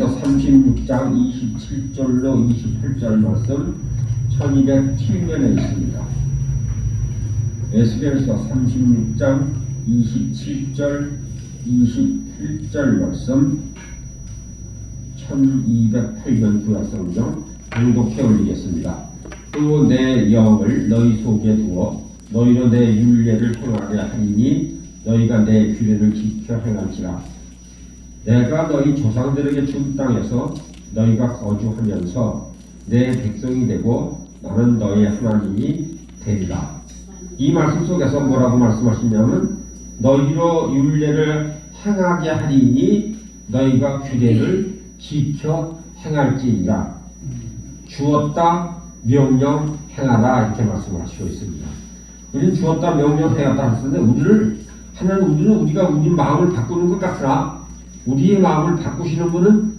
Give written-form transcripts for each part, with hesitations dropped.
에스겔서 36장 27절로 28절 말씀 1207면에 있습니다. 에스겔서 36장 27절 28절 말씀 1208년 구약성경 봉독해 올리겠습니다. 또 내 영을 너희 속에 두어 너희로 내 율례를 행하게 하리니 너희가 내 규례를 지켜 행할지라. 내가 너희 조상들에게 준 땅에서 너희가 거주하면서 내 백성이 되고 나는 너희 하나님이 되리라. 이 말씀 속에서 뭐라고 말씀하시냐면 너희로 율례를 행하게 하리니 너희가 규례를 지켜 행할지니라. 주었다 명령 행하라 이렇게 말씀을 하시고 있습니다. 우리는 주었다 명령 행하다 했는데 우리는 우리가 우리 마음을 바꾸는 것 같으나 우리의 마음을 바꾸시는 분은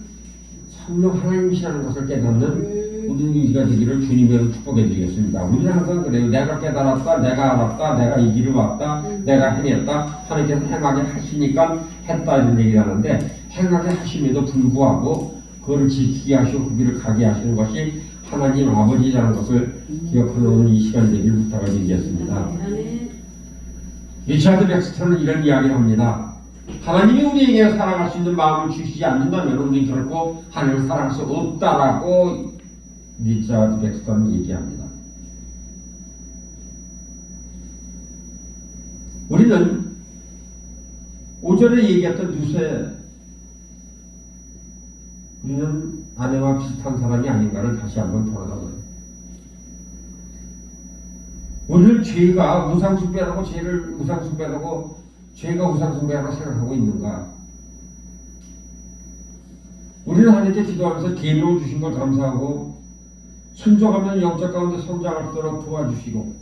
성령 하나님이시라는 것을 깨닫는 우리가 되기를 주님으로 축복해 드리겠습니다. 우리는 항상 그래요. 내가 깨달았다, 내가 알았다, 내가 이 길을 왔다, 내가 행했다, 하나님께서 행하게 하시니까 했다 이런 얘기를 하는데 행하게 하심에도 불구하고 그걸 지키게 하시고 그 길을 가게 하시는 것이 하나님 아버지라는 것을 기억하는 이 시간 되길 부탁을 드리겠습니다. 리차드 백스터는 이런 이야기를 합니다. 하나님이 우리에게 사랑할 수 있는 마음을 주시지 않는다면 우리는 결코 하나님을 사랑할 수 없다라고 리차드 백스터는 얘기합니다. 우리는 오전에 얘기했던 우리는 아내와 비슷한 사람이 아닌가를 다시 한번 돌아가봐요. 우리는 죄가 우상숭배라고 죄를 우상숭배라고 죄가 우상숭배라고 생각하고 있는가? 우리는 하나님께 기도하면서 계명을 주신 걸 감사하고 순종하면 영적 가운데 성장할 수 있도록 도와주시고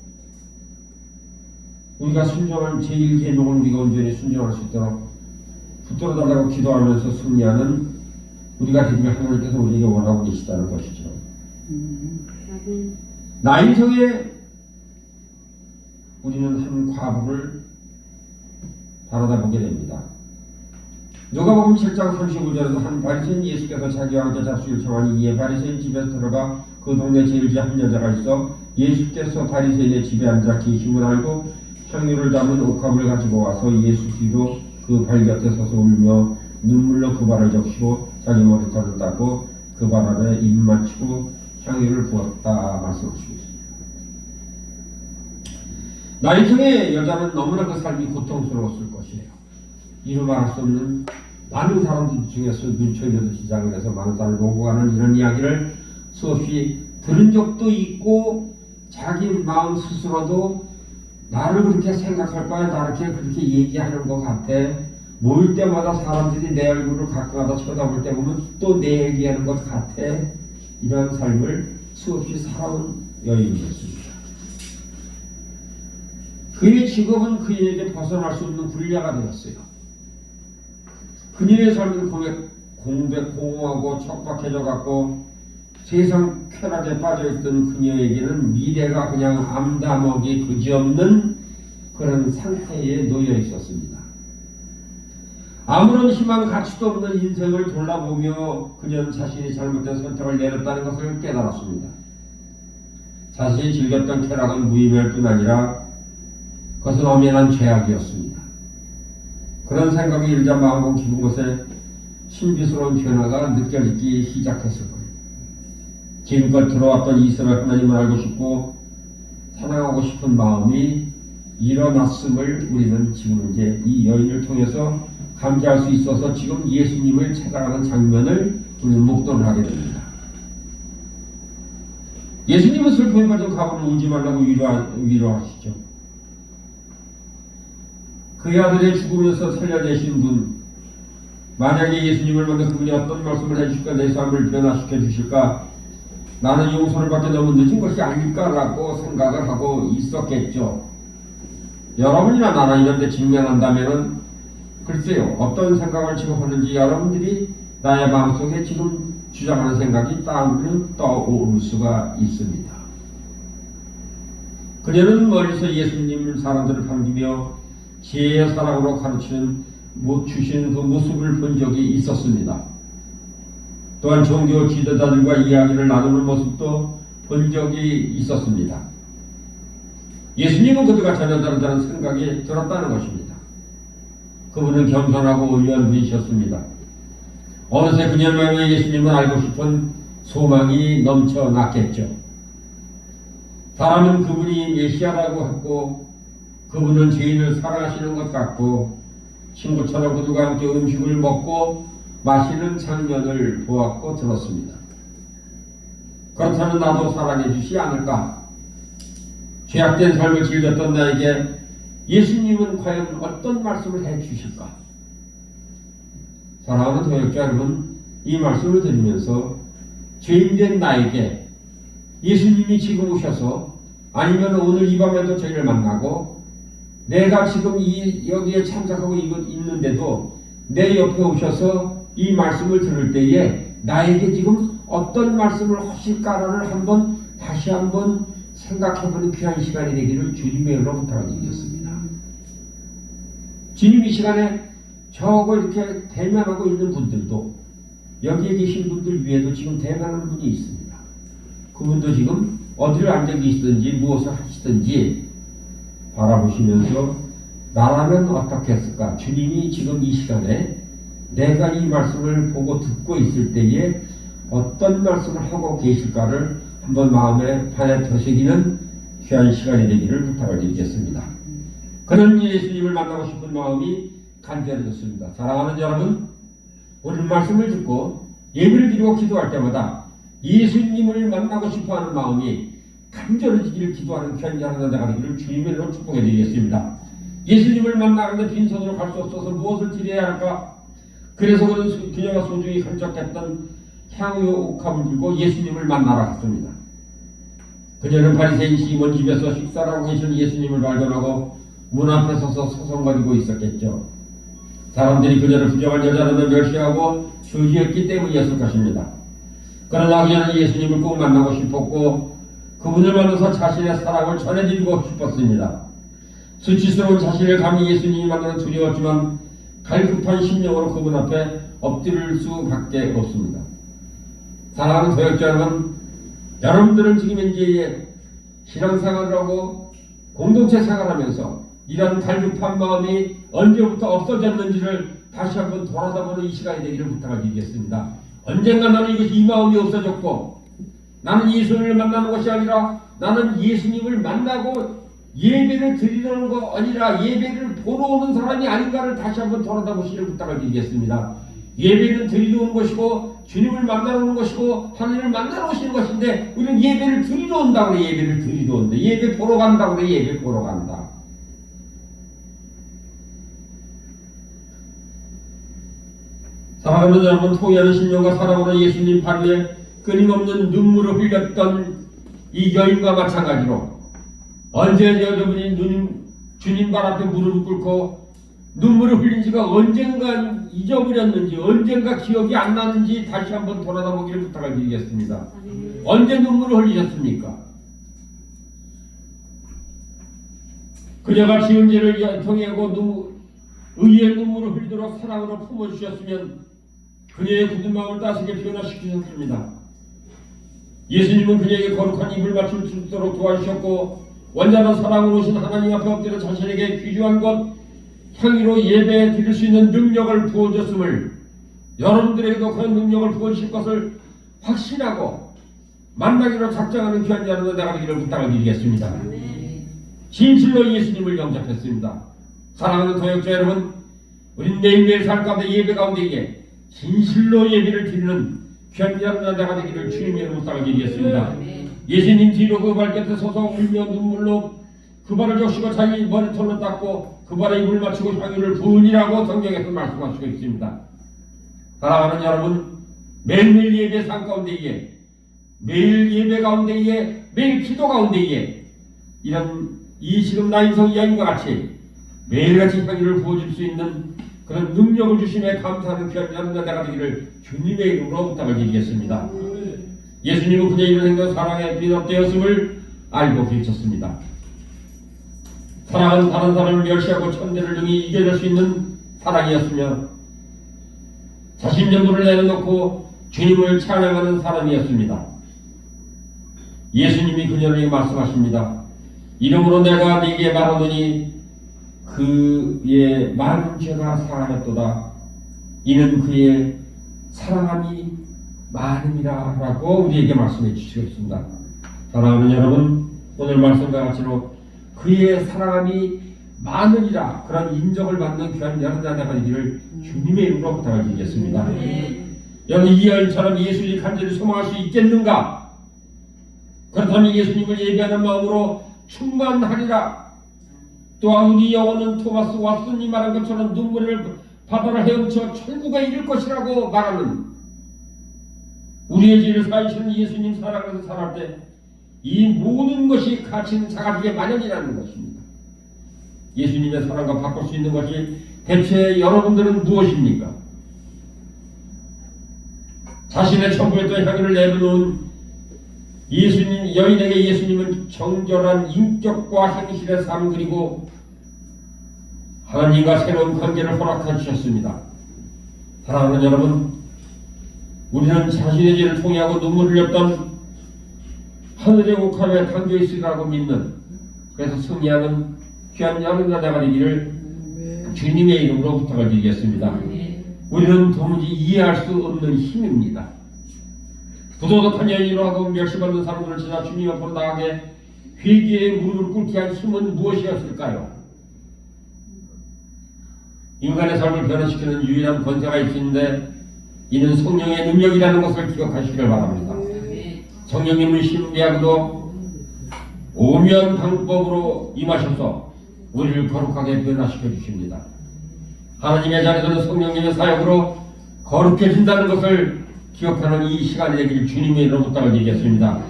우리가 순종한 제1계명을 우리가 온전히 순종할 수 있도록 붙들어달라고 기도하면서 승리하는 우리가 되기를 하나님께서 우리에게 원하고 계시다는 것이죠. 나인성에 우리는 한 과부를 바라다 보게 됩니다. 누가복음 7장 35절에서 한 바리새인 예수께서 자기와 함께 잡수를 청하니 이에 바리새인 집에 들어가 그 동네 제일지 한 여자가 있어 예수께서 바리새인의 집에 앉아 계심을 알고 향유를 담은 옥합을 가지고 와서 예수 뒤로 그 발 곁에 서서 울며 눈물로 그 발을 적시고 자기 머리털을 닦고 그 발 아래 입 맞추고 향유를 부었다 말씀하시고 있습니다. 나인성의 여자는 너무나 그 삶이 고통스러웠을 것이에요. 이루 말할 수 없는 많은 사람들 중에서 눈초리도 시작을 해서 많은 사람을 보고 가는 이런 이야기를 수없이 들은 적도 있고 자기 마음 스스로도 나를 그렇게 생각할 거야, 나를 그렇게 얘기하는 것 같아. 모일 때마다 사람들이 내 얼굴을 가끔가다 쳐다볼 때 보면 또 내 얘기하는 것 같아. 이런 삶을 수없이 살아온 여인이었습니다. 그의 직업은 그에게 벗어날 수 없는 굴레가 되었어요. 그녀의 삶은 공허하고 척박해져 갖고 세상 쾌락에 빠져있던 그녀에게는 미래가 그냥 암담하기 그지없는 그런 상태에 놓여 있었습니다. 아무런 희망 가치도 없는 인생을 돌아보며 그녀는 자신이 잘못된 선택을 내렸다는 것을 깨달았습니다. 자신이 즐겼던 쾌락은 무의미할 뿐 아니라 그것은 엄연한 죄악이었습니다. 그런 생각이 일자 마음과 깊은 곳에 신비스러운 변화가 느껴지기 시작했을 거예요. 지금껏 들어왔던 이스라엘 하나님을 알고 싶고 사랑하고 싶은 마음이 일어났음을 우리는 지금 이제 이 여인을 통해서 감지할 수 있어서 지금 예수님을 찾아가는 장면을 우리는 목도를 하게 됩니다. 예수님은 슬픔에 빠진 과부를 울지 말라고 위로하시죠. 그의 아들의 죽으면서 살려내신 분, 만약에 예수님을 만나 그분이 어떤 말씀을 해주실까, 내 삶을 변화시켜 주실까, 나는 용서를 받기 너무 늦은 것이 아닐까라고 생각을 하고 있었겠죠. 여러분이나 나나 이런 데 직면한다면은 글쎄요, 어떤 생각을 지금 하는지 여러분들이 나의 마음속에 지금 주장하는 생각이 떠오를 수가 있습니다. 그녀는 멀리서 예수님 사람들을 반기며 지혜의 사랑으로 가르치는 주시는 그 모습을 본 적이 있었습니다. 또한 종교 지도자들과 이야기를 나누는 모습도 본 적이 있었습니다. 예수님은 그들과 전혀 다르다는 생각이 들었다는 것입니다. 그분은 겸손하고 온유한 분이셨습니다. 어느새 그녀의 마음에 예수님을 알고 싶은 소망이 넘쳐났겠죠. 사람은 그분이 메시아라고 했고 그분은 죄인을 사랑하시는 것 같고 친구처럼 그들과 함께 음식을 먹고 마시는 장면을 보았고 들었습니다. 그렇다면 나도 사랑해 주시지 않을까? 죄악된 삶을 즐겼던 나에게 예수님은 과연 어떤 말씀을 해 주실까? 사랑하는 동역자 여러분, 이 말씀을 들으면서 죄인된 나에게 예수님이 지금 오셔서 아니면 오늘 이 밤에도 저희를 만나고 내가 지금 여기에 참석하고 있는데도 내 옆에 오셔서 이 말씀을 들을 때에 나에게 지금 어떤 말씀을 하실까를 다시 한번 생각해보는 귀한 시간이 되기를 주님의 이름으로 부탁드리겠습니다. 주님 이 시간에 저거 이렇게 대면하고 있는 분들도 여기에 계신 분들 위에도 지금 대면하는 분이 있습니다. 그분도 지금 어디를 앉아 계시든지 무엇을 하시든지 바라보시면서 나라면 어떻게 했을까? 주님이 지금 이 시간에 내가 이 말씀을 보고 듣고 있을 때에 어떤 말씀을 하고 계실까를 한번 마음에 반해보시기는 귀한 시간이 되기를 부탁을 드리겠습니다. 그런 예수님을 만나고 싶은 마음이 간절해졌습니다. 사랑하는 여러분, 오늘 말씀을 듣고 예배를 드리고 기도할 때마다 예수님을 만나고 싶어하는 마음이 간절해지기를 기도하는 귀한 자라는 자가 되기를 주님의 이름으로 축복해 드리겠습니다. 예수님을 만나는데 빈손으로 갈 수 없어서 무엇을 드려야 할까? 그래서 그녀가 소중히 간직했던 향유 옥합을 들고 예수님을 만나러 갔습니다. 그녀는 바리새인 시몬 집에서 식사를 하고 계신 예수님을 발견하고 문 앞에 서서 서성거리고 있었겠죠. 사람들이 그녀를 부정한 여자라며 멸시하고 저주했기 때문이었을 것입니다. 그러나 그녀는 예수님을 꼭 만나고 싶었고 그분을 만나서 자신의 사랑을 전해드리고 싶었습니다. 수치스러운 자신을 감히 예수님이 만나는 두려웠지만 갈급한 심령으로 그분 앞에 엎드릴 수밖에 없습니다. 사랑하는 도역자 여러분, 여러분들은 지금 현재 신앙생활을 하고 공동체 생활하면서 이런 갈급한 마음이 언제부터 없어졌는지를 다시 한번 돌아다보는 이 시간이 되기를 부탁을 드리겠습니다. 언젠가 나는 이 마음이 없어졌고 나는 예수님을 만나는 것이 아니라 나는 예수님을 만나고 예배를 드리는 거 아니라 예배를 보러 오는 사람이 아닌가를 다시 한번 돌아다보시길 부탁을 드리겠습니다. 예배는 드리러 오는 것이고 주님을 만나러 오는 것이고 하나님을 만나러 오시는 것인데 우리는 예배를 드리러 온다고 그래. 예배를 드리러 온다. 예배 보러 간다고 그래. 예배 보러 간다. 사랑하는 여러분, 포기하는 신령과 사랑으로 예수님 발 위에 끊임없는 눈물을 흘렸던 이 여인과 마찬가지로 언제 여러분이 주님 발 앞에 무릎을 꿇고 눈물을 흘린 지가 언젠가 잊어버렸는지 언젠가 기억이 안 나는지 다시 한번 돌아다보기를 부탁을 드리겠습니다. 언제 눈물을 흘리셨습니까? 그녀가 지은 죄를 통하고 의의 눈물을 흘리도록 사랑으로 품어주셨으면 그녀의 굳은 마음을 따스게 변화시키셨습니다. 예수님은 그녀에게 거룩한 입을 맞출 수 있도록 도와주셨고 원자로 사랑으로 오신 하나님 앞에 엎드려 자신에게 귀중한 것 향유로 예배에 드릴 수 있는 능력을 부어줬음을 여러분들에게도 그런 능력을 부어주실 것을 확신하고 만나기로 작정하는 귀한 자는 내가 되기를 부탁을 드리겠습니다. 진실로 예수님을 영접했습니다. 사랑하는 도역자 여러분, 우린 매일매일 삶 가운데 예배 가운데에 진실로 예배를 드리는 귀한 자가 되기를 주님의 이름으로 부탁을 드리겠습니다. 예수님 뒤로 그 발끝에 서서 울며 눈물로 그 발을 적시고 자기 머리털로 닦고 그 발에 입을 맞추고 향유를 부으니라고 성경에서 말씀하시고 있습니다. 사랑하는 여러분, 매일매일 예배 삶 가운데에 매일 예배 가운데에 매일 기도 가운데에 이런 이 지금 나인성 여인과 같이 매일같이 향유를 부어줄 수 있는 그런 능력을 주심에 감사하는 귀한 자가 되기를 주님의 이름으로 부탁을 드리겠습니다. 예수님은 그녀의 이런 행동 사랑에 비롯되었음을 알고 계셨습니다. 사랑은 다른 사람을 멸시하고 천대를 능히 이겨낼 수 있는 사랑이었으며 자신 전부를 내려놓고 주님을 찬양하는 사람이었습니다. 예수님이 그녀에게 말씀하십니다. 이름으로 내가 네게 말하노니 그의 많은 죄가 사하였도다. 이는 그의 사랑함이 많음이라 라고 우리에게 말씀해 주시고 있습니다. 사랑하는 여러분, 오늘 말씀과 같이로 그의 사랑함이 많으리라 그런 인정을 받는 귀한 여러분 자녀가 되기를 주님의 이름으로 부탁을 드리겠습니다. 여러분, 이 여인처럼 예수를 간절히 소망할 수 있겠는가? 그렇다면 예수님을 예배하는 마음으로 충만하리라. 또한 우리 영혼은 토마스 왓슨이 말한 것처럼 눈물을 바다를 헤엄쳐 천국에 이를 것이라고 말하는 우리의 죄를 사하시는 예수님 사랑에서 살아갈 때 이 모든 것이 가치는 자가지게 마련이라는 것입니다. 예수님의 사랑과 바꿀 수 있는 것이 대체 여러분들은 무엇입니까? 자신의 천국에 또 향기를 내놓은 예수님, 여인에게 예수님은 정결한 인격과 행실의 삶 그리고 하나님과 새로운 관계를 허락해 주셨습니다. 사랑하는 여러분, 우리는 자신의 죄를 통해하고 눈물을 흘렸던 하늘의 옥합에 담겨 있으리라고 믿는, 그래서 승리하는 귀한 여러분 자녀가 되기를 주님의 이름으로 부탁을 드리겠습니다. 우리는 도무지 이해할 수 없는 힘입니다. 부도덕한 여인으로 하고 멸시받는 사람들을 지나 주님 앞으로 나가게 회개의 무릎을 꿇게 한 힘은 무엇이었을까요? 인간의 삶을 변화시키는 유일한 권세가 있는데 이는 성령의 능력이라는 것을 기억하시기를 바랍니다. 성령님은 신비하고도 오묘한 방법으로 임하셔서 우리를 거룩하게 변화시켜 주십니다. 하나님의 자녀들은 성령님의 사역으로 거룩해진다는 것을 기억하는 이 시간이 되기를 주님의 이름으로 부탁을 드리겠습니다.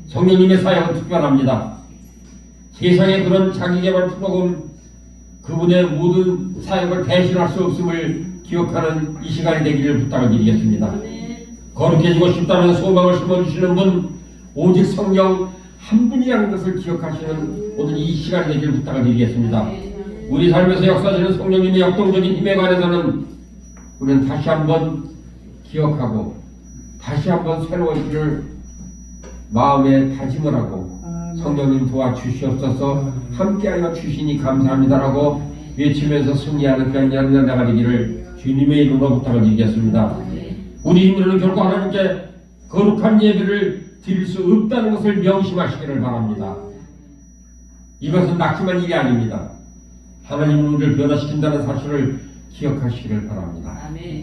성령님의 사역은 특별합니다. 세상의 그런 자기개발 프로그램 그분의 모든 사역을 대신할 수 없음을 기억하는 이 시간이 되기를 부탁을 드리겠습니다. 거룩해지고 싶다면 소망을 심어주시는 분 오직 성령 한 분이라는 것을 기억하시는 오늘 이 시간이 되기를 부탁을 드리겠습니다. 우리 삶에서 역사하시는 성령님의 역동적인 힘에 관해서는 우리는 다시 한번 기억하고 다시 한번 새로워지기를 마음에 다짐을 하고 성령님 도와주시옵소서, 함께하여 주시니 감사합니다라고 외치면서 승리하는 그런 연단자가 되기를 주님의 이름으로 부탁을 드리겠습니다. 우리 힘으로는 결코 하나님께 거룩한 예배를 드릴 수 없다는 것을 명심하시기를 바랍니다. 이것은 낙심한 일이 아닙니다. 하나님은 우리를 변화시킨다는 사실을 기억하시기를 바랍니다.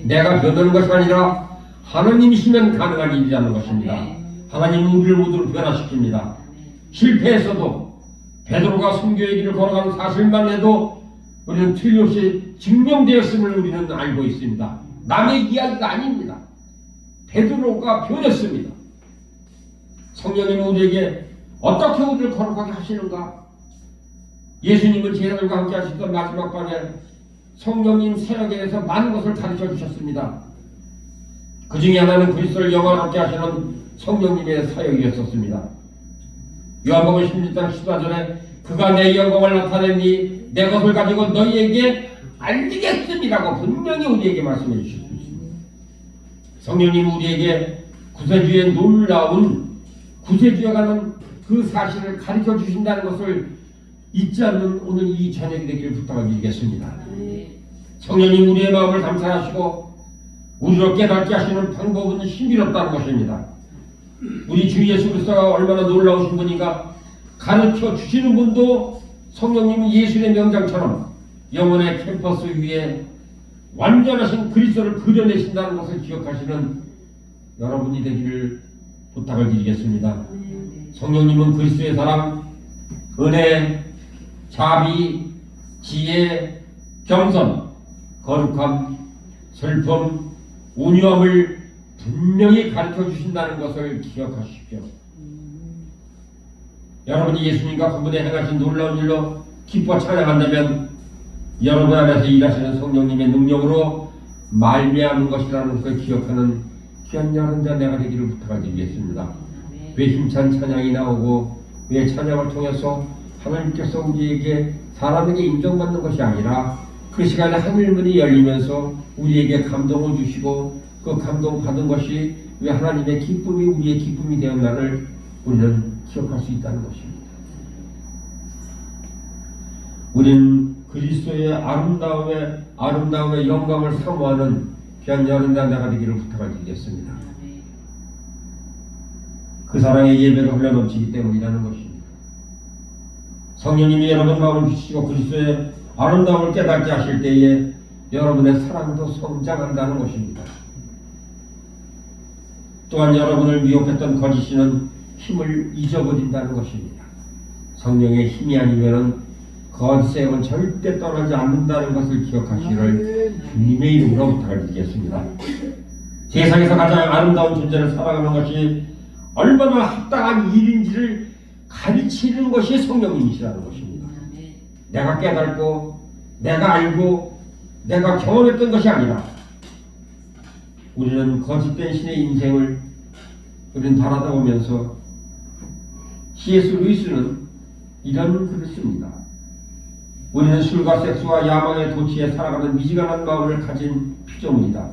내가 변하는 것이 아니라 하나님이시면 가능한 일이라는 것입니다. 하나님은 우리를 모두 변화시킵니다. 실패했어도 베드로가 순교의 길을 걸어가는 사실만 해도 우리는 틀림없이 증명되었음을 우리는 알고 있습니다. 남의 이야기가 아닙니다. 베드로가 변했습니다. 성령님은 우리에게 어떻게 우리를 거룩하게 하시는가? 예수님은 제자들과 함께 하시던 마지막 밤에 성령님 사역에 대해서 많은 것을 가르쳐 주셨습니다. 그 중에 하나는 그리스도를 영원하게 하시는 성령님의 사역이었었습니다. 요한복음 16장 14절에 그가 내 영광을 나타내니 내 것을 가지고 너희에게 알리겠음이라고 분명히 우리에게 말씀해 주셨습니다. 성령님 우리에게 구세주의 놀라운 구세주에 관한 그 사실을 가르쳐 주신다는 것을 잊지 않는 오늘 이 저녁이 되기를 부탁을 드리겠습니다. 성령님 우리의 마음을 감찰하시고 우리로 깨닫게 하시는 방법은 신비롭다는 것입니다. 우리 주 예수 그리스도가 얼마나 놀라우신 분인가 가르쳐 주시는 분도 성령님은 예수의 명장처럼 영혼의 캠퍼스 위에 완전하신 그리스도를 그려내신다는 것을 기억하시는 여러분이 되기를 부탁을 드리겠습니다. 성령님은 그리스도의 사랑, 은혜, 자비, 지혜, 겸손, 거룩함, 슬픔, 온유함을 분명히 가르쳐 주신다는 것을 기억하십시오. 여러분이 예수님과 그분의 행하신 놀라운 일로 기뻐 찬양한다면 여러분 안에서 일하시는 성령님의 능력으로 말미암은 것이라는 것을 기억하는 귀한 여러분 내가 되기를 부탁을 드리겠습니다. 왜 힘찬 찬양이 나오고 왜 찬양을 통해서 하나님께서 우리에게 사람에게 인정받는 것이 아니라 그 시간에 하늘문이 열리면서 우리에게 감동을 주시고 그 감동받은 것이 왜 하나님의 기쁨이 우리의 기쁨이 되었나를 우리는 기억할 수 있다는 것입니다. 우리는 그리스도의 아름다움의 영광을 사모하는 귀한 여러분 자가 되기를 부탁을 드리겠습니다. 그 사랑의 예배가 흘러넘치기 때문이라는 것입니다. 성령님이 여러분 마음을 비추시고 그리스도의 아름다움을 깨닫게 하실 때에 여러분의 사랑도 성장한다는 것입니다. 또한 여러분을 미혹했던 거짓이는 힘을 잊어버린다는 것입니다. 성령의 힘이 아니면 거짓의 영은 절대 떠나지 않는다는 것을 기억하시기를 주님의 이름으로 부탁을 드리겠습니다. 세상에서 가장 아름다운 존재를 살아가는 것이 얼마나 합당한 일인지를 가르치는 것이 성령님이시라는 것입니다. 내가 깨닫고 내가 알고 내가 경험했던 것이 아니라 우리는 거짓된 신의 인생을 우리는 바라다 보면서 C.S. 루이스는 이런 글을 씁니다. 우리는 술과 섹스와 야망의 도취에 살아가는 미지근한 마음을 가진 피조물이다.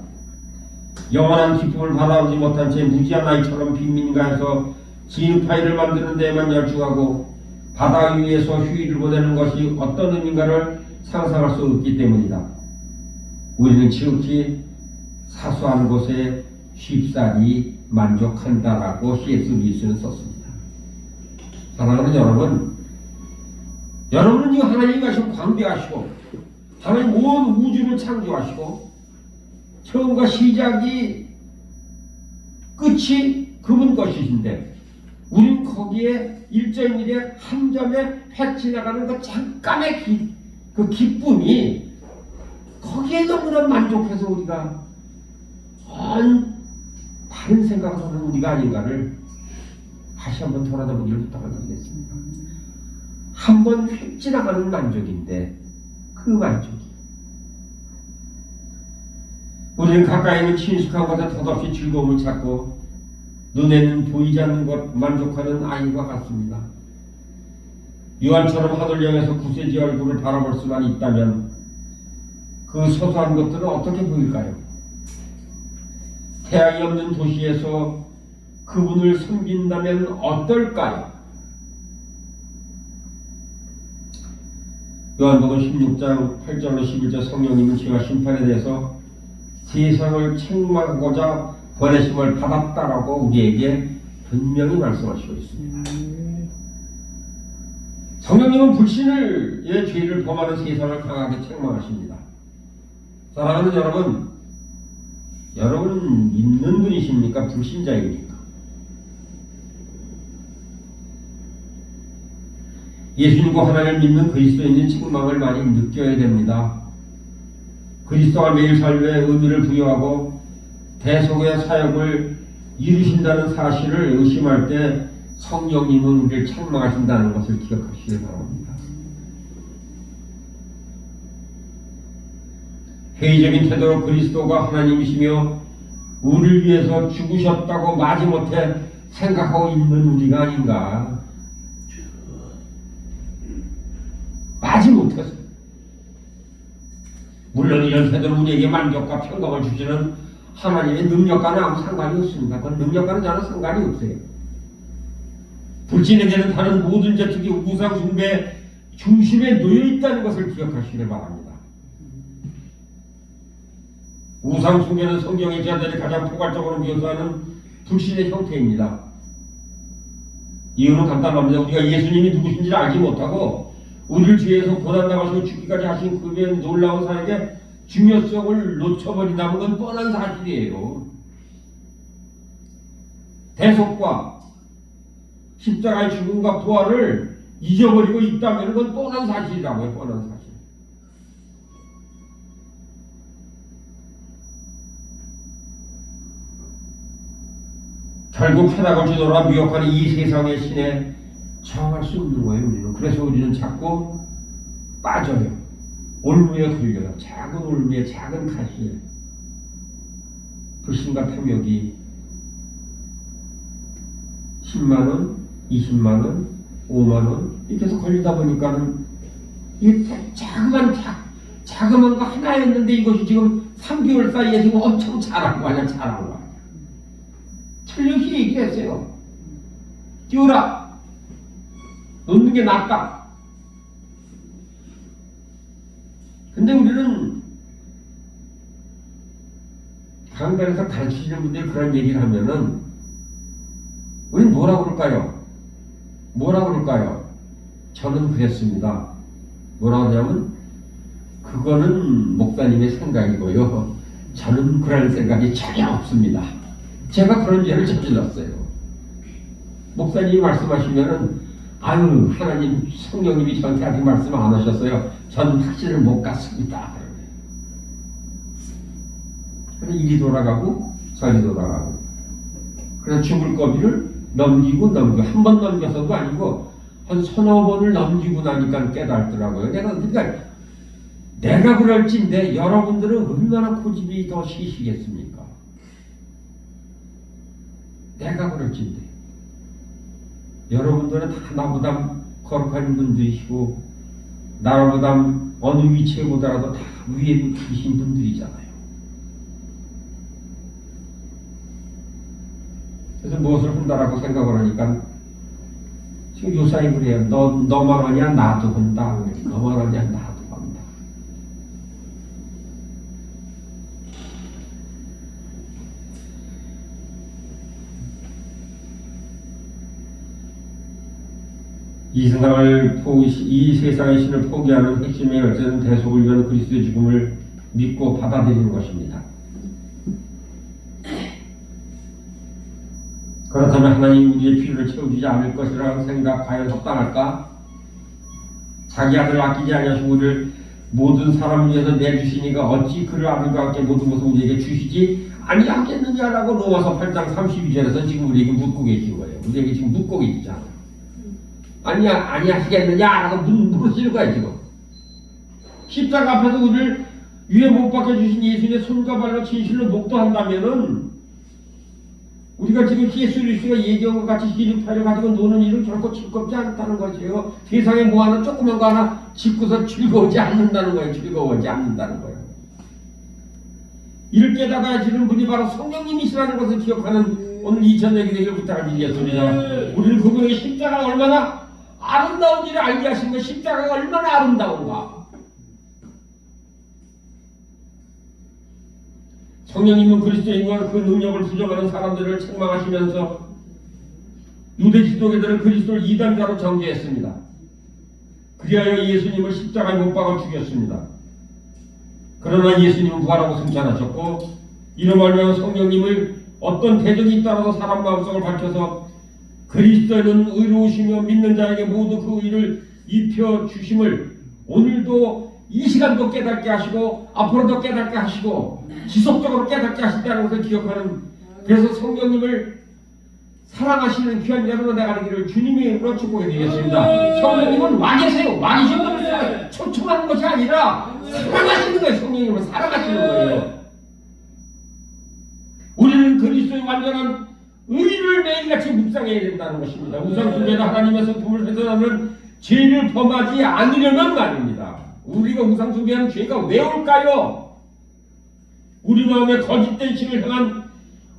영원한 기쁨을 바라보지 못한 채 무지한 아이처럼 빈민가에서 진흙파이를 만드는 데에만 열중하고 바다 위에서 휴일을 보내는 것이 어떤 의미인가를 상상할 수 없기 때문이다. 우리는 지극히 사소한 곳에 쉽사리 만족한다라고 C.S. 루이스는 썼습니다. 사랑하는 여러분, 여러분은 이 하나님이 가시고 광대하시고 하나님 온 우주를 창조하시고 처음과 시작이 끝이 그분 것이신데 우린 거기에 일정일에 한 점에 패치나가는 그 잠깐의 그 기쁨이 거기에 너무나 만족해서 우리가 다른 생각을 하는 우리가 아닌가를 다시 한번 돌아다보기를 부탁을 드리겠습니다. 한번 휙 지나가는 만족인데 그 만족이 우리는 가까이 있는 친숙한 곳에 덧없이 즐거움을 찾고 눈에는 보이지 않는 것 만족하는 아이와 같습니다. 요한처럼 하늘 향해서 구세지 얼굴을 바라볼 수만 있다면 그 소소한 것들은 어떻게 보일까요? 태양이 없는 도시에서 그분을 섬긴다면 어떨까요? 요한복음 16장 8절로 11절 성령님은 죄와 심판에 대해서 세상을 책망하고자 보내심을 받았다라고 우리에게 분명히 말씀하시고 있습니다. 성령님은 불신의 죄를 범하는 세상을 강하게 책망하십니다. 사랑하는 여러분, 여러분 믿는 분이십니까? 불신자입니까? 예수님과 하나님을 믿는 그리스도인은 책망을 많이 느껴야 됩니다. 그리스도가 매일 삶에 의미를 부여하고 대속의 사역을 이루신다는 사실을 의심할 때 성령님은 우리를 책망하신다는 것을 기억하시기 바랍니다. 회의적인 태도로 그리스도가 하나님이시며 우리를 위해서 죽으셨다고 마지못해 생각하고 있는 우리가 아닌가. 마지못해서. 물론 이런 태도는 우리에게 만족과 평강을 주시는 하나님의 능력과는 아무 상관이 없습니다. 그 능력과는 저는 상관이 없어요. 불신에게는 다른 모든 자 특히 우상 숭배 중심에 놓여 있다는 것을 기억하시길 바랍니다. 우상 숭배는 성경의 자들이 가장 포괄적으로 묘사하는 불신의 형태입니다. 이유는 간단합니다. 우리가 예수님이 누구신지를 알지 못하고 우리를 죄에서 고난당하시고 죽기까지 하신 그의 놀라운 사역의 중요성을 놓쳐버린다는 건 뻔한 사실이에요. 대속과 십자가의 죽음과 부활을 잊어버리고 있다면 그건 뻔한 사실이라고요. 뻔한 사실. 결국 쾌락을 주도라 미혹하는 이 세상의 신에 저항할 수 없는 거예요. 우리는. 그래서 우리는 자꾸 빠져요. 올무에 걸려요. 작은 올무에 작은 가시에 불신과 탐욕이 10만원, 20만원, 5만원 이렇게 해서 걸리다 보니까는 이 자그만 거 하나였는데 이것이 지금 3개월 사이에 지금 엄청 잘한 거 아니야, 잘한 거 아니야. 철력히 얘기했어요. 뛰어라. 놓는 게 낫다. 근데 우리는 강단에서 가르치시는 분들이 그런 얘기를 하면은 우리는 뭐라고 그럴까요? 뭐라고 그럴까요? 저는 그랬습니다. 뭐라고 하냐면 그거는 목사님의 생각이고요. 저는 그럴 생각이 전혀 없습니다. 제가 그런 죄를 저질렀어요. 목사님이 말씀하시면은 아유 하나님 성령님이 저한테 아직 말씀 안 하셨어요. 저는 확신을 못 갖습니다. 그래서 일이 돌아가고 저리 돌아가고 그래서 죽을 거비를 넘기고 한 번 넘겨서도 아니고 한 서너 번을 넘기고 나니까 깨달더라고요. 내가 그럴진데 여러분들은 얼마나 고집이 더 시시겠습니까? 내가 그럴진데 여러분들은 다 나보다 거룩한 분들이시고 나보다 어느 위치에 보더라도 다 위에 계신 분들이잖아요. 그래서 무엇을 한다라고 생각을 하니까 지금 요사이 그래요. 너만 하냐 나도 한다. 너만 하냐 나도 한다. 이 세상의 신을 포기하는 핵심의 열쇠는 대속을 위한 그리스도의 죽음을 믿고 받아들이는 것입니다. 그렇다면 하나님 우리의 필요를 채워주지 않을 것이라는 생각 과연 합당할까? 자기 아들을 아끼지 아니하시고 우리를 모든 사람을 위해서 내주시니까 어찌 그를 아들과 함께 모든 것을 우리에게 주시지 아니하겠느냐라고 로마서 8장 32절에서 지금 우리에게 묻고 계신 거예요. 우리에게 지금 묻고 계시잖아요. 아니하시겠느냐라고 물으시는 거예요 지금. 십자가 앞에서 우리를 위에 못 박혀주신 예수님의 손과 발로 진실로 목도한다면은 우리가 지금 예수 그리스도가 얘기한 것 같이 시립파를 가지고 노는 일은 결코 즐겁지 않다는 것이에요. 세상에 뭐 하나 조그만 거 하나 짓고서 즐거워지 않는다는 거예요. 즐거워지 않는다는 거예요. 이를 깨닫아지는 분이 바로 성령님이시라는 것을 기억하는 오늘 2000년이 되기를 부탁드리겠습니다. 우리는 그분의 십자가가 얼마나 아름다운지를 알게 하신 것, 십자가가 얼마나 아름다운가. 성령님은 그리스도인과 그 능력을 부정하는 사람들을 책망하시면서 유대 지도자들은 그리스도를 이단자로 정죄했습니다. 그리하여 예수님을 십자가에 못 박아 죽였습니다. 그러나 예수님은 부활하고 승천하셨고 이로 말미암아 성령님을 어떤 대적이 있다라도 사람 마음속을 밝혀서 그리스도는 의로우시며 믿는 자에게 모두 그 의를 입혀 주심을 오늘도 이 시간도 깨닫게 하시고 앞으로도 깨닫게 하시고 지속적으로 깨닫게 하신다는 것을 기억하는, 그래서 성령님을 사랑하시는 귀한 여러분 되가기를 주님의 이름으로 축복해 드리겠습니다. 성령님은 와 계세요. 와 계신 분을 초청하는 것이 아니라 사랑하시는 거예요. 성령님을 사랑하시는 거예요. 우리는 그리스도의 완전한 의를 매일같이 묵상해야 된다는 것입니다. 우상숭배는 하나님의 성품을 훼손하는 죄를 범하지 않으려는 말입니다. 우리가 우상숭배하는 죄가 왜 올까요? 우리 마음에 거짓된 신을 향한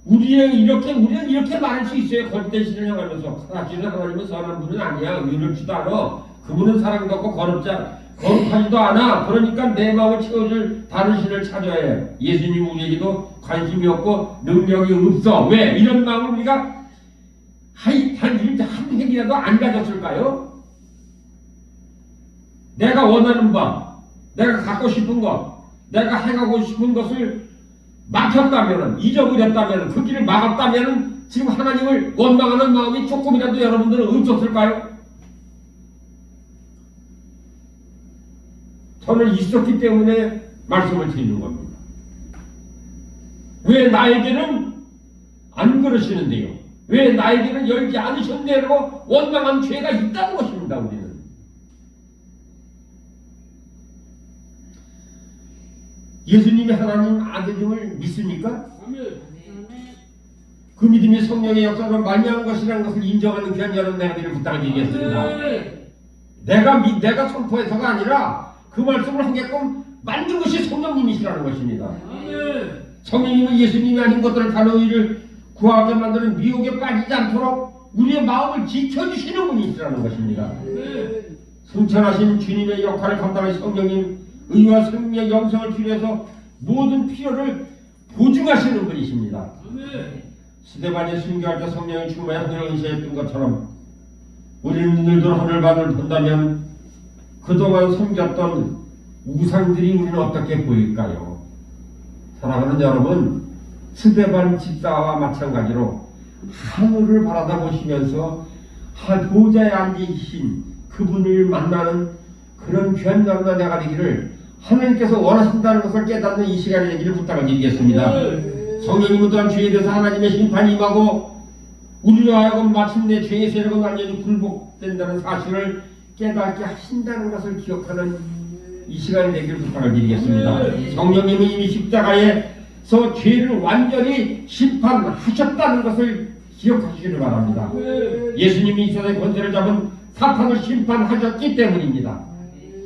우리는 이렇게 말할 수 있어요. 거짓된 신을 향하면서 사실은 하나님은 선한 분은 아니야. 의롭지도 않아. 그분은 사랑도 없고 거룩하지도 않아. 그러니까 내 마음을 채워줄 다른 신을 찾아야 해. 예수님 우리에게도 관심이 없고 능력이 없어. 왜? 이런 마음을 우리가 한 획이라도 안 가졌을까요? 내가 원하는 바, 내가 갖고 싶은 것, 내가 행하고 싶은 것을 막혔다면, 잊어버렸다면, 그 길을 막았다면 지금 하나님을 원망하는 마음이 조금이라도 여러분들은 없었을까요? 저는 있었기 때문에 말씀을 드리는 겁니다. 왜 나에게는 안 그러시는데요? 왜 나에게는 열지 않으셨네라고 원망한 죄가 있다는 것입니다. 우리는 예수님이 하나님 아들임을 믿습니까? 그 믿음이 성령의 역사로 말미암은 것이라는 것을 인정하는 귀한 여러분 되기를 부탁드리겠습니다. 내가 선포해서가 아니라 그 말씀을 하게끔 만든 것이 성령님이시라는 것입니다. 성령님은 예수님이 아닌 것들을 단호히를 구하게 만드는 미혹에 빠지지 않도록 우리의 마음을 지켜주시는 분이시라는 것입니다. 승천하신 주님의 역할을 감당하신 성령님, 의와 생명의 영성을 필요해서 모든 필요를 보증하시는 분이십니다. 스데반이 순교할 때 성령의 충만에 하늘을 의지했던 것처럼 우리는 오늘도 하늘만을 본다면 그동안 섬겼던 우상들이 우리는 어떻게 보일까요? 사랑하는 여러분, 스데반 집사와 마찬가지로 하늘을 바라다 보시면서 보좌에 앉으신 그분을 만나는 그런 귀한 여러분 내가 되기를 하나님께서 원하신다는 것을 깨닫는 이 시간이 되기를 부탁을 드리겠습니다. 성령님은 또한 죄에 대해서 하나님의 심판이 임하고 우리로 하여금 마침내 죄의 세력은 완전히 굴복된다는 사실을 깨닫게 하신다는 것을 기억하는 이 시간이 되기를 부탁을 드리겠습니다. 성령님은 이미 십자가에서 죄를 완전히 심판하셨다는 것을 기억하시기를 바랍니다. 예수님이 이 세상의 권세를 잡은 사탄을 심판하셨기 때문입니다.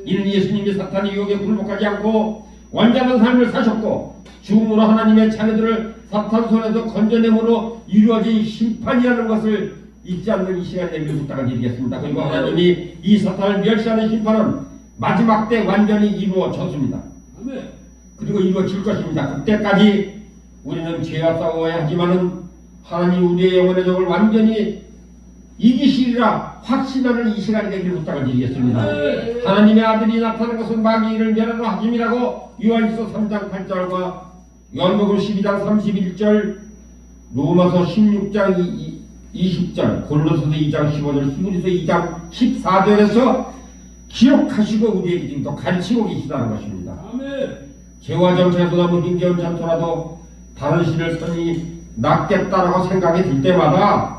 이는 예수님이 사탄의 유혹에 굴복하지 않고 완전한 삶을 사셨고 죽음으로 하나님의 자녀들을 사탄 손에서 건져냄으로 이루어진 심판이라는 것을 잊지 않는 이 시간에 되기를 부탁을 드리겠습니다. 그리고 하나님이 이 사탄을 멸시하는 심판은 마지막 때 완전히 이루어졌습니다. 그리고 이루어질 것입니다. 그때까지 우리는 죄와 싸워야 하지만은 하나님 우리의 영혼의 적을 완전히 이기시리라 확신하는 이 시간이 되기를 부탁을 드리겠습니다. 하나님의 아들이 나타난 것은 마귀를 멸하라 하심이라고 요한일서 3장 8절과 요한복음 12장 31절, 로마서 16장 20절, 골로새서 2장 15절, 히브리서 2장 14절에서 기록하시고 우리에게 지금 또 가르치고 계시다는 것입니다. 죄와 정체에서 너무 힘겨운 전투라도 다른 신을 선이 낫겠다라고 생각이 들 때마다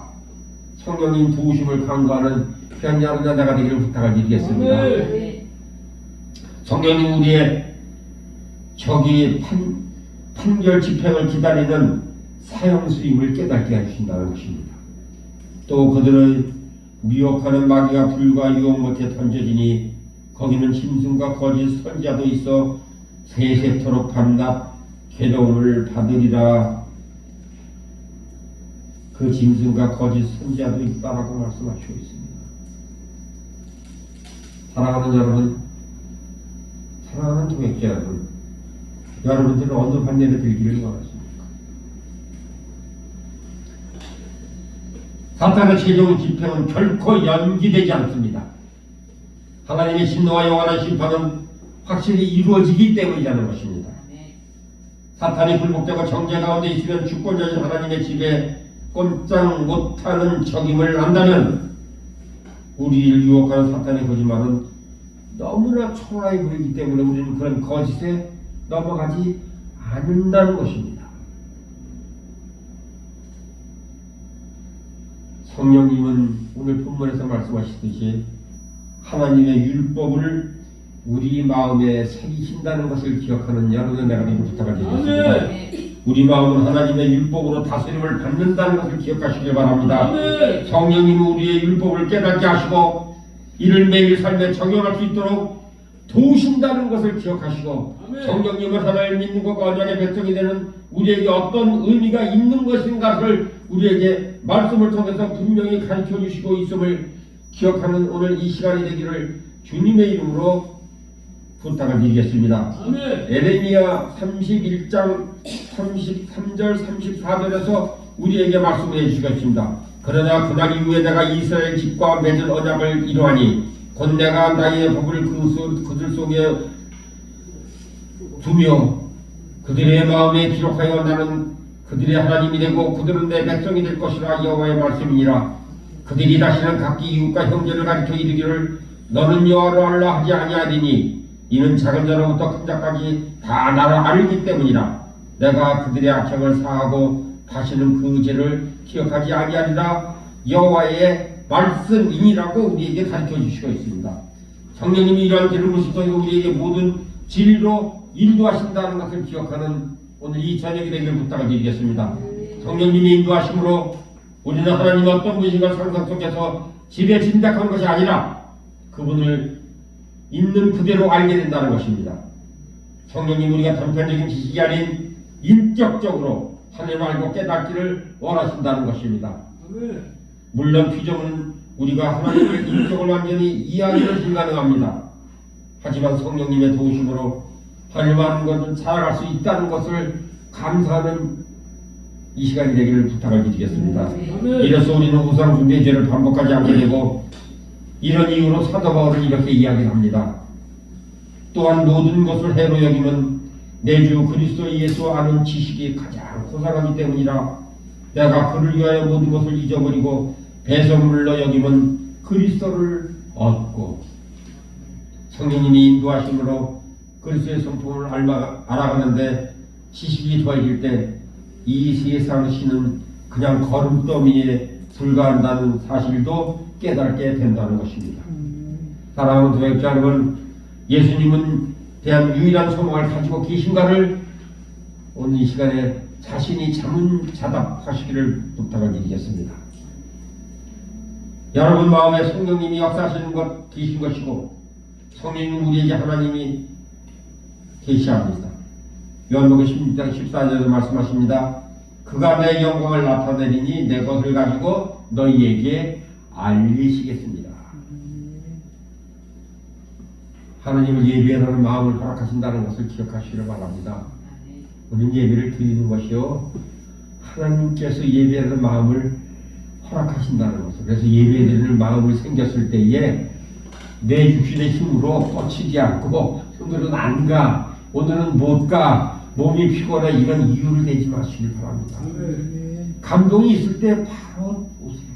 성령님 도우심을 간구하는 편리한 자가 되기를 부탁을 드리겠습니다. 성령님 우리의 저기 판결 집행을 기다리는 사형수임을 깨닫게 해주신다는 것입니다. 또 그들을 미혹하는 마귀가 불과 유혹 못해 던져지니 거기는 짐승과 거짓 선지자도 있어 세세토록 밤낮 괴로움을 받으리라. 그 짐승과 거짓 선지자도 있다라고 말씀하시고 있습니다. 사랑하는 여러분, 사랑하는 동역자 여러분, 여러분들은 어느 반열에 들기를 원하십니까? 사탄의 최종 집행은 결코 연기되지 않습니다. 하나님의 진노와 영원한 심판은 확실히 이루어지기 때문이라는 것입니다. 사탄이 굴복되고 정죄 가운데 있으면 주권자신 하나님의 집에 꼼짝 못하는 적임을 안다면 우리를 유혹하는 사탄의 거짓말은 너무나 초라해 보이기 때문에 우리는 그런 거짓에 넘어가지 않는다는 것입니다. 성령님은 오늘 본문에서 말씀하시듯이 하나님의 율법을 우리 마음에 새기신다는 것을 기억하는 여러분의 내가 되고 부탁을 드리겠습니다. 우리 마음은 하나님의 율법으로 다스림을 받는다는 것을 기억하시길 바랍니다. 성령님은 우리의 율법을 깨닫게 하시고 이를 매일 삶에 적용할 수 있도록 도우신다는 것을 기억하시고 성령님을 하나님을 믿는 것과 언약의 백성이 되는 우리에게 어떤 의미가 있는 것인가를 우리에게 말씀을 통해서 분명히 가르쳐 주시고 있음을 기억하는 오늘 이 시간이 되기를 주님의 이름으로 부탁을 드리겠습니다. 에레미야 31장 33절 34절에서 우리에게 말씀을 해주시겠습니다. 그러나 그날 이후에 내가 이스라엘 집과 맺은 언약을 이루하니 곧 내가 나의 법을 그들 속에 두며 그들의 마음에 기록하여 나는 그들의 하나님이 되고 그들은 내 백성이 될 것이라 여호와의 말씀이니라. 그들이 다시는 각기 이웃과 형제를 가리켜 이르기를 너는 여호와로 알라 하지 아니하리니 이는 작은 자로부터 큰 자까지 다 나를 알기 때문이라. 내가 그들의 악행을 사하고 다시는 그 죄를 기억하지 아니하리라. 여호와의 말씀이니라고 우리에게 가르쳐 주시고 있습니다. 성령님이 이러한 들음을 통해 우리에게 모든 진리로 인도하신다는 것을 기억하는 오늘 이 저녁이 되기를 부탁을 드리겠습니다. 성령님이 인도하심으로 우리는 하나님의 어떤 분이신가 상상 속에서 지레 짐작한 것이 아니라 그분을 있는 그대로 알게 된다는 것입니다. 성령님 우리가 단편적인 지식이 아닌 인격적으로 하나님을 알고 깨닫기를 원하신다는 것입니다. 물론 규정은 우리가 하나님의 인격을 완전히 이해하기는 불가능합니다. 하지만 성령님의 도우심으로 하나님 아는 것을 살아갈 수 있다는 것을 감사하는 이 시간이 되기를 부탁을 드리겠습니다. 이래서 우리는 우상숭배의 죄를 반복하지 않게 되고 이런 이유로 사도 바울은 이렇게 이야기합니다. 또한 모든 것을 해로 여기면 내 주 그리스도 예수 아는 지식이 가장 고상하기 때문이라. 내가 그를 위하여 모든 것을 잊어버리고 배설물로 여기면 그리스도를 얻고. 성령님이 인도하심으로 그리스도의 성품을 알아가는데 지식이 더해질 때 이 세상 신은 그냥 걸음더미에 불과한다는 사실도 깨닫게 된다는 것입니다. 사랑하는 교회자 여러분, 예수님은 대한 유일한 소망을 가지고 계신가를 오늘 이 시간에 자신이 자문자답하시기를 부탁을 드리겠습니다. 여러분 마음에 성령님이 역사하시는 것 계신 것이고 성령님 우리에게 하나님이 계시합니다. 요한복음 16장 14절에 말씀하십니다. 그가 내 영광을 나타내리니 내 것을 가지고 너희에게 알리시겠습니다. 하나님을 예배하는 마음을 허락하신다는 것을 기억하시기를 바랍니다. 우리는 예배를 드리는 것이요 하나님께서 예배하는 마음을 허락하신다는 것을. 그래서 예배드리는 마음을 생겼을 때에 내 육신의 힘으로 뻗치지 않고 오늘은 안 가, 오늘은 못 가, 몸이 피곤해 이런 이유를 대지 마시길 바랍니다. 감동이 있을 때 바로 오세요.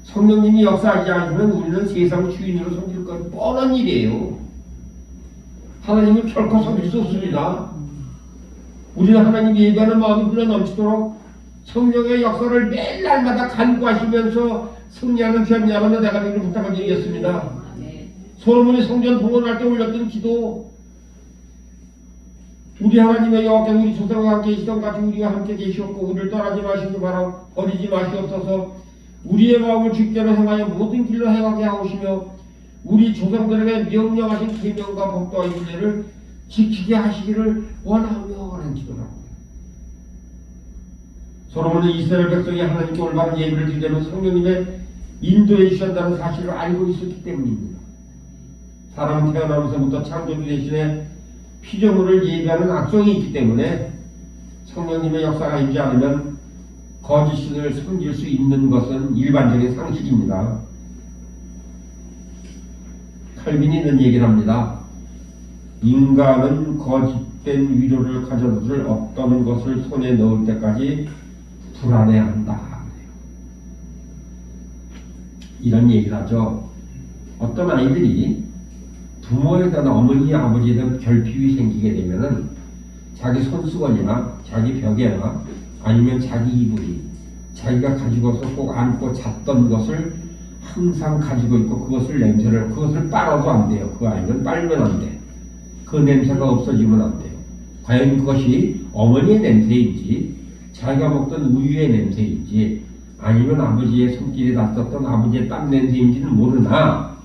성령님이 역사하지 않으면 우리는 세상 주인으로 섬길 건 뻔한 일이에요. 하나님을 결코 섬길 수 없습니다. 우리는 하나님이 예배하는 마음이 흘러 넘치도록 성령의 역사를 매일 날마다 간구하시면서 승리하는 변리하는 내가 되기를 부탁을 드리겠습니다. 솔로몬이 성전 봉헌할 때 올렸던 기도, 우리 하나님의 여호와께서 우리 조상과 함께 계시던 같이 우리와 함께 계시었고 우리를 떠나지 마시고 버리지 마시옵소서. 우리의 마음을 주께로 행하여 모든 길로 행하게 하시며 우리 조상들에게 명령하신 계명과 법도와 윤례를 지키게 하시기를 원하며 하는 기도라고. 솔로몬은 이스라엘 백성이 하나님께 올바른 예배를 드리려면 성령님의 인도해 주신다는 사실을 알고 있었기 때문입니다. 사람은 태어나면서부터 창조주 대신에 피조물을 예배하는 악성이 있기 때문에 성령님의 역사가 있지 않으면 거짓신을 섬길 수 있는 것은 일반적인 상식입니다. 칼빈이 이런 얘기를 합니다. 인간은 거짓된 위로를 가져들 어떤 것을 손에 넣을 때까지 불안해한다. 이런 얘기를 하죠. 어떤 아이들이 부모에 대한 어머니 아버지에 대한 결핍이 생기게 되면은 자기 손수건이나 자기 벽에나 아니면 자기 이불이 자기가 가지고서 꼭 안고 잤던 것을 항상 가지고 있고 그것을 빨아도 안 돼요. 그 아이는 빨면 안 돼. 그 냄새가 없어지면 안 돼요. 과연 그것이 어머니의 냄새인지 자기가 먹던 우유의 냄새인지 아니면 아버지의 손길이 났었던 아버지의 땀 냄새인지는 모르나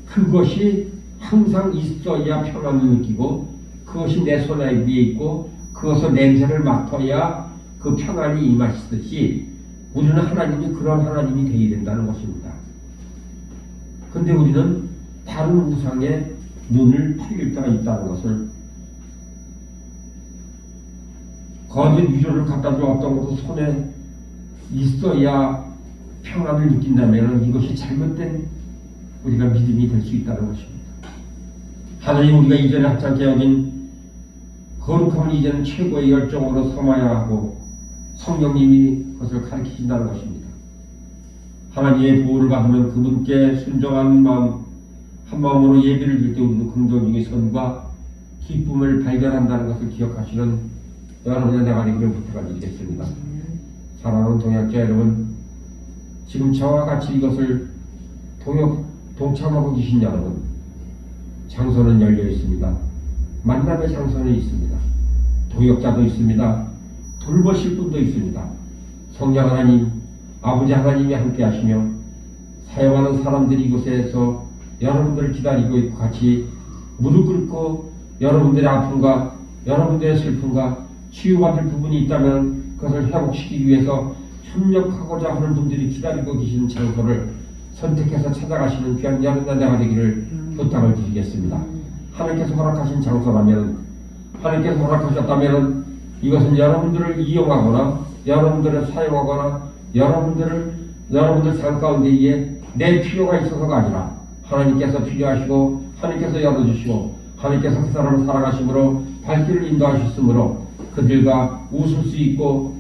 그것이 항상 있어야 평안을 느끼고 그것이 내 손 위에 있고 그것을 냄새를 맡아야 그 평안이 임하시듯이 우리는 하나님이 그런 하나님이 되어야 된다는 것입니다. 근데 우리는 다른 우상에 눈을 팔릴 때가 있다는 것을, 거짓 위로를 갖다 줘 어떤 것도 손에 있어야 평안을 느낀다면 이것이 잘못된 우리가 믿음이 될 수 있다는 것입니다. 하나님 우리가 이전에 하찮게 여긴 거룩함을 이제는 최고의 열정으로 삼아야 하고 성령님이 그것을 가르치신다는 것입니다. 하나님의 보호를 받으면 그분께 순종한 마음, 한 마음으로 예배를 드릴 때 우리는 긍정적인 선과 기쁨을 발견한다는 것을 기억하시는 여러분의 내가 되기를 부탁을 드리겠습니다. 사랑하는 동역자 여러분, 지금 저와 같이 이것을 동참하고 계신 여러분, 장소는 열려 있습니다. 만남의 장소는 있습니다. 동역자도 있습니다. 돌보실 분도 있습니다. 성령 하나님, 아버지 하나님이 함께 하시며 사용하는 사람들이 이곳에서 여러분들을 기다리고 있고 같이 무릎 꿇고 여러분들의 아픔과 여러분들의 슬픔과 치유받을 부분이 있다면 그것을 회복시키기 위해서 협력하고자 하는 분들이 기다리고 계시는 장소를 선택해서 찾아가시는 귀한 여러분들가 되기를 부탁을 드리겠습니다. 하나님께서 허락하신 장소라면, 하나님께서 허락하셨다면 이것은 여러분들을 이용하거나 여러분들을 사용하거나 여러분들 삶 가운데에 내 필요가 있어서가 아니라 하나님께서 필요하시고 하나님께서 열어주시고 하나님께서 그 사람을 사랑하심으로 발길을 인도하셨으므로 그들과 웃을 수 있고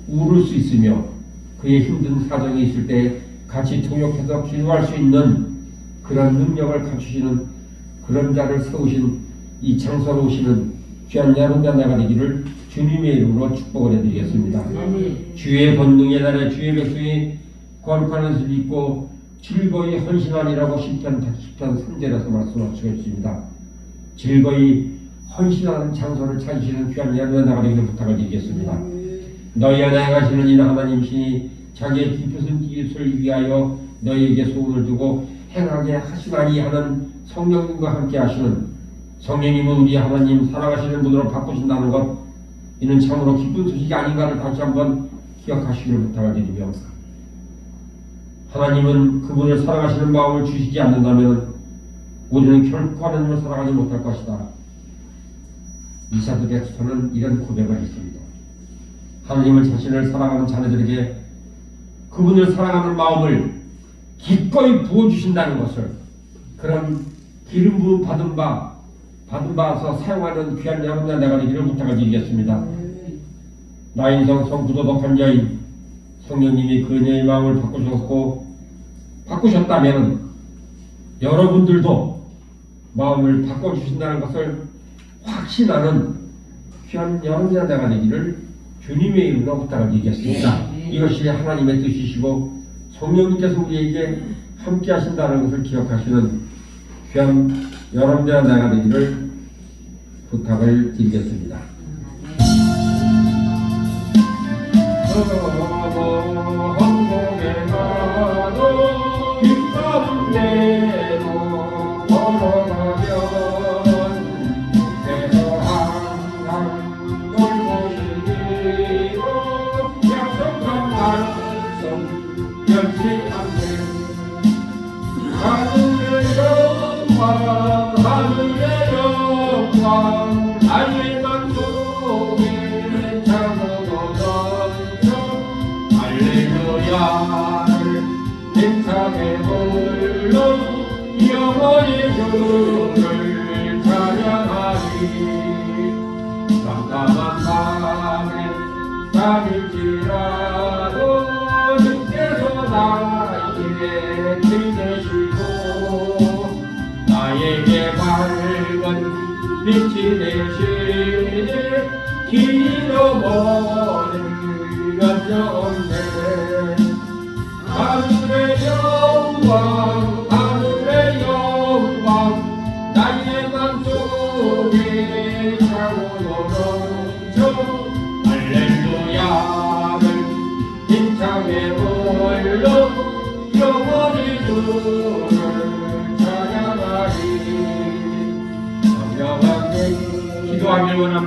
울을 수 있으며 그의 힘든 사정이 있을 때 같이 통역해서 기도할 수 있는 그런 능력을 갖추시는 그런 자를 세우신 이 장소로 오시는 귀한 여러분과 내가 되기를 주님의 이름으로 축복을 해드리겠습니다. 주의 권능의 날에 주의 백성이 거룩한 옷을 입고 즐거이 헌신하니라고 시편 3절에서 말씀하시고 있습니다. 즐거이 헌신하는 장소를 찾으시는 귀한 여러분과 내가 되기를 부탁을 드리겠습니다. 너희 안에 가시는 이는 하나님이시니 자기의 깊으신 뜻을 위하여 너희에게 소원을 두고 행하게 하시나니 하는 성령님과 함께 하시는 성령님은 우리 하나님 사랑하시는 분으로 바꾸신다는 것, 이는 참으로 기쁜 소식이 아닌가를 다시 한번 기억하시기를 부탁을 드리며, 하나님은 그분을 사랑하시는 마음을 주시지 않는다면 우리는 결코 하나님을 사랑하지 못할 것이다. 이사도백서는 이런 고백을 했습니다. 하나님을 자신을 사랑하는 자녀들에게 그분을 사랑하는 마음을 기꺼이 부어주신다는 것을, 그런 기름 부음 받은 바서 사용하는 귀한 여러분과 내가 되기를 부탁을 드리겠습니다. 나인성 성부도덕한 여인, 성령님이 그녀의 마음을 바꾸셨다면 여러분들도 마음을 바꿔주신다는 것을 확신하는 귀한 여러분과 내가 되기를 주님의 이름으로 부탁을 드리겠습니다. 이것이 하나님의 뜻이시고 성령님께서 우리에게 함께 하신다는 것을 기억하시는 귀한 여러분과 내가 되기를 부탁을 드리겠습니다. 한국에 가도 길 가운데로 걸어가면 그래서 항상 돌보시기로 약속한 말씀 결심하세. 하늘의 영광 하늘의 영광 알리만 속에 참으로 넘쳐 할렐루야를 힘차게 불러 영원히 주를 찬양하리. 깜깜한 밤에 잠일지라도 주께서 나에게 길 되시고 나에게 밝은 빛이 되시니 길로 머리를 건졌네. 하늘의 영광 하늘의 영광 나의 맘속에 차고로 넘쳐 할렐루야를 힘차게 불러 영원히 주를 찬양하리. 기도하길 원합니다.